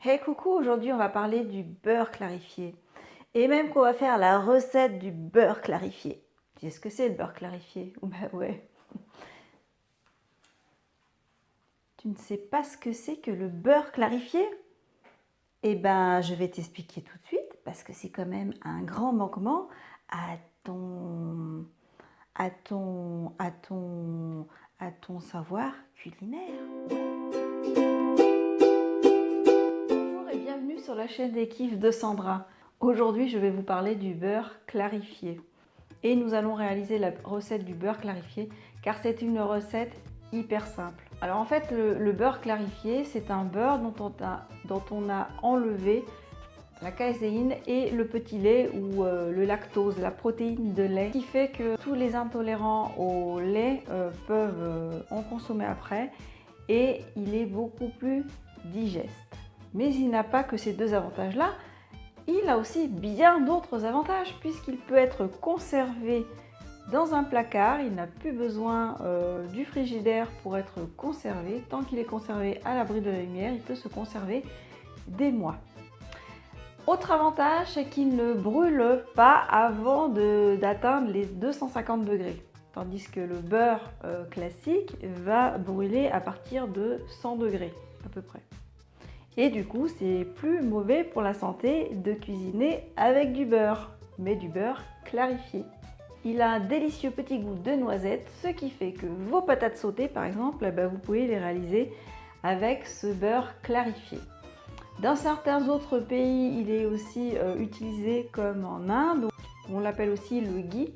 Hey coucou, aujourd'hui on va parler du beurre clarifié. Et même qu'on va faire la recette du beurre clarifié. Tu sais ce que c'est le beurre clarifié? Bah ouais. Tu ne sais pas ce que c'est que le beurre clarifié? Eh ben je vais t'expliquer tout de suite parce que c'est quand même un grand manquement à ton, à ton, à ton, à ton savoir culinaire. Bonjour et bienvenue sur la chaîne des kiffs de Sandra. Aujourd'hui, je vais vous parler du beurre clarifié. Et nous allons réaliser la recette du beurre clarifié car c'est une recette hyper simple. Alors en fait, le beurre clarifié, c'est un beurre dont on a enlevé la caséine et le petit lait ou le lactose, la protéine de lait, qui fait que tous les intolérants au lait peuvent en consommer après et il est beaucoup plus digeste. Mais il n'a pas que ces deux avantages-là, il a aussi bien d'autres avantages puisqu'il peut être conservé dans un placard. Il n'a plus besoin du frigidaire pour être conservé. Tant qu'il est conservé à l'abri de la lumière, il peut se conserver des mois. Autre avantage, c'est qu'il ne brûle pas avant d'atteindre les 250 degrés. Tandis que le beurre classique va brûler à partir de 100 degrés à peu près. Et du coup, c'est plus mauvais pour la santé de cuisiner avec du beurre, mais du beurre clarifié. Il a un délicieux petit goût de noisette, ce qui fait que vos patates sautées, par exemple, vous pouvez les réaliser avec ce beurre clarifié. Dans certains autres pays, il est aussi utilisé comme en Inde, on l'appelle aussi le ghee,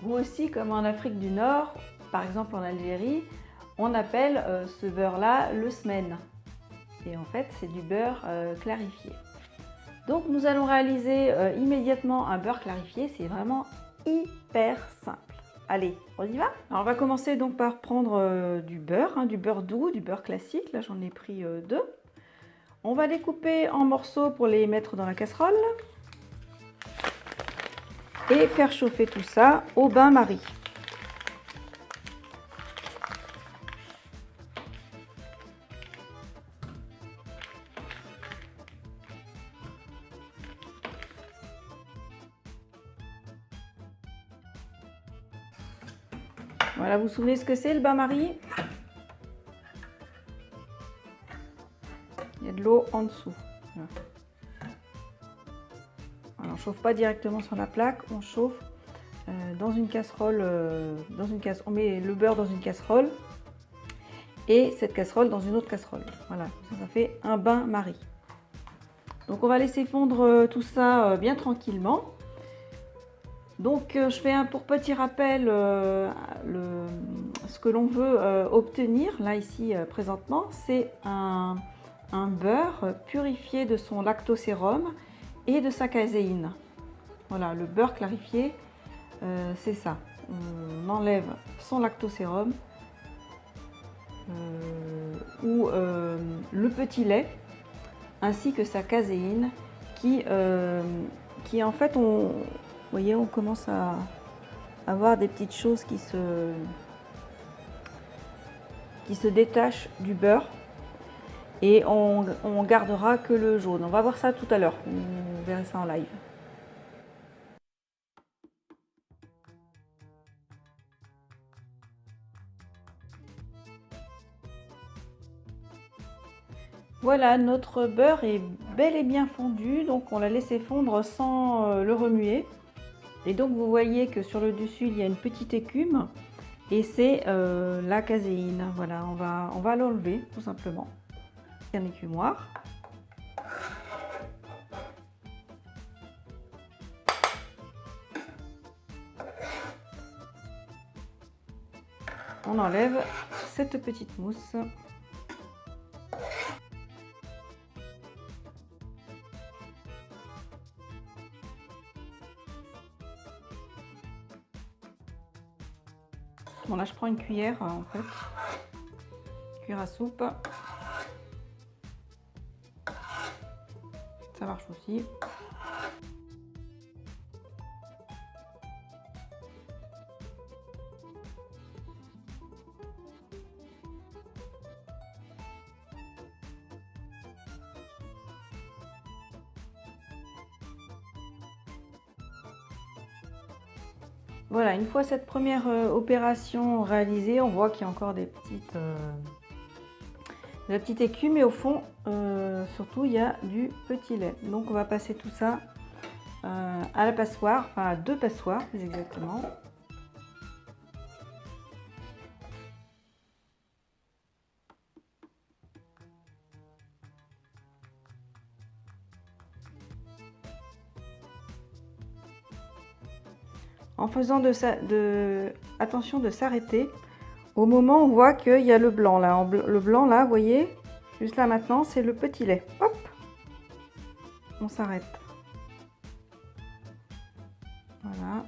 ou aussi comme en Afrique du Nord, par exemple en Algérie, on appelle ce beurre-là le smen. Et en fait, c'est du beurre clarifié. Donc nous allons réaliser immédiatement un beurre clarifié, c'est vraiment hyper simple. Allez, on y va? Alors on va commencer donc par prendre du beurre doux, du beurre classique. Là j'en ai pris deux. On va les couper en morceaux pour les mettre dans la casserole et faire chauffer tout ça au bain-marie. Voilà, vous vous souvenez ce que c'est le bain-marie? Il y a de l'eau en dessous. Voilà. Alors, on ne chauffe pas directement sur la plaque, on chauffe dans une casserole. On met le beurre dans une casserole et cette casserole dans une autre casserole. Voilà, ça fait un bain-marie. Donc on va laisser fondre tout ça bien tranquillement. Donc je fais un pour petit rappel ce que l'on veut obtenir là ici présentement, c'est un beurre purifié de son lactosérum et de sa caséine. Voilà, le beurre clarifié, c'est ça. On enlève son lactosérum ou le petit lait ainsi que sa caséine qui en fait, vous voyez, on commence à avoir des petites choses qui se détachent du beurre et on gardera que le jaune. On va voir ça tout à l'heure, vous verrez ça en live. Voilà, notre beurre est bel et bien fondu, donc on l'a laissé fondre sans le remuer. Et donc vous voyez que sur le dessus il y a une petite écume et c'est la caséine. Voilà, on va l'enlever tout simplement. Un écumoire. On enlève cette petite mousse. Bon là je prends une cuillère en fait, cuillère à soupe, ça marche aussi. Voilà, une fois cette première opération réalisée, on voit qu'il y a encore des la petite écume et au fond, surtout, il y a du petit lait. Donc on va passer tout ça à la passoire, enfin à 2 passoires plus exactement. En faisant attention de s'arrêter au moment où on voit qu'il y a le blanc là. Le blanc là, vous voyez, juste là maintenant, c'est le petit lait. Hop, on s'arrête. Voilà.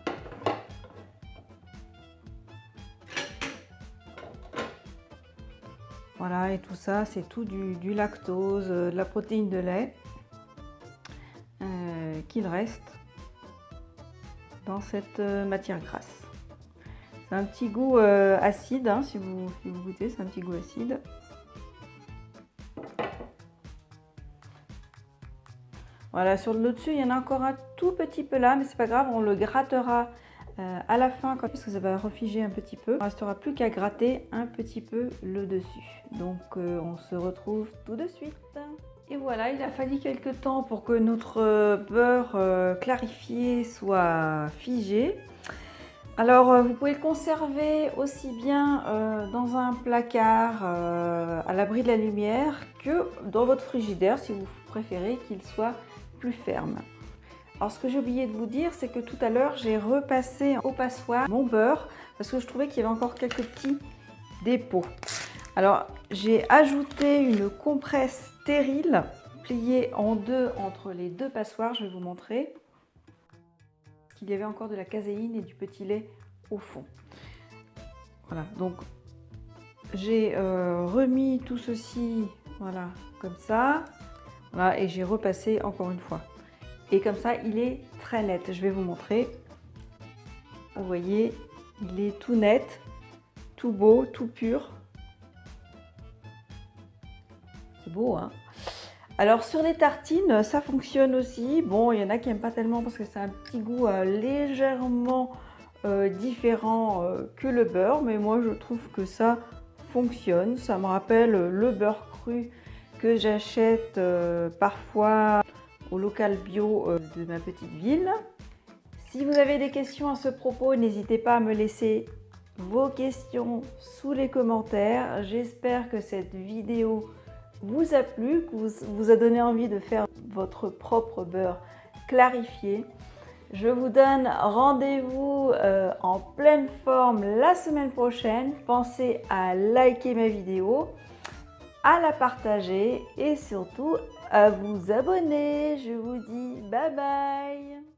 Voilà, et tout ça, c'est tout du lactose, de la protéine de lait qu'il reste dans cette matière grasse. C'est un petit goût acide, hein, si vous goûtez, c'est un petit goût acide. Voilà, sur le dessus, il y en a encore un tout petit peu là, mais c'est pas grave, on le grattera à la fin, puisque ça va refiger un petit peu. Il ne restera plus qu'à gratter un petit peu le dessus. Donc on se retrouve tout de suite. Et voilà, il a fallu quelques temps pour que notre beurre clarifié soit figé. Alors vous pouvez le conserver aussi bien dans un placard à l'abri de la lumière que dans votre frigidaire si vous préférez qu'il soit plus ferme. Alors ce que j'ai oublié de vous dire, c'est que tout à l'heure j'ai repassé au passoire mon beurre parce que je trouvais qu'il y avait encore quelques petits dépôts. Alors j'ai ajouté une compresse stérile pliée en deux entre les 2 passoires, je vais vous montrer. Il y avait encore de la caséine et du petit lait au fond. Voilà, donc j'ai remis tout ceci, voilà, comme ça, voilà, et j'ai repassé encore une fois. Et comme ça, il est très net. Je vais vous montrer. Vous voyez, il est tout net, tout beau, tout pur. C'est beau, hein? Alors sur les tartines, ça fonctionne aussi. Bon, il y en a qui n'aiment pas tellement parce que c'est un petit goût légèrement différent que le beurre. Mais moi, je trouve que ça fonctionne. Ça me rappelle le beurre cru que j'achète parfois au local bio de ma petite ville. Si vous avez des questions à ce propos, n'hésitez pas à me laisser vos questions sous les commentaires. J'espère que cette vidéo vous a plu, que vous a donné envie de faire votre propre beurre clarifié. Je vous donne rendez-vous en pleine forme la semaine prochaine. Pensez à liker ma vidéo, à la partager et surtout à vous abonner. Je vous dis bye bye.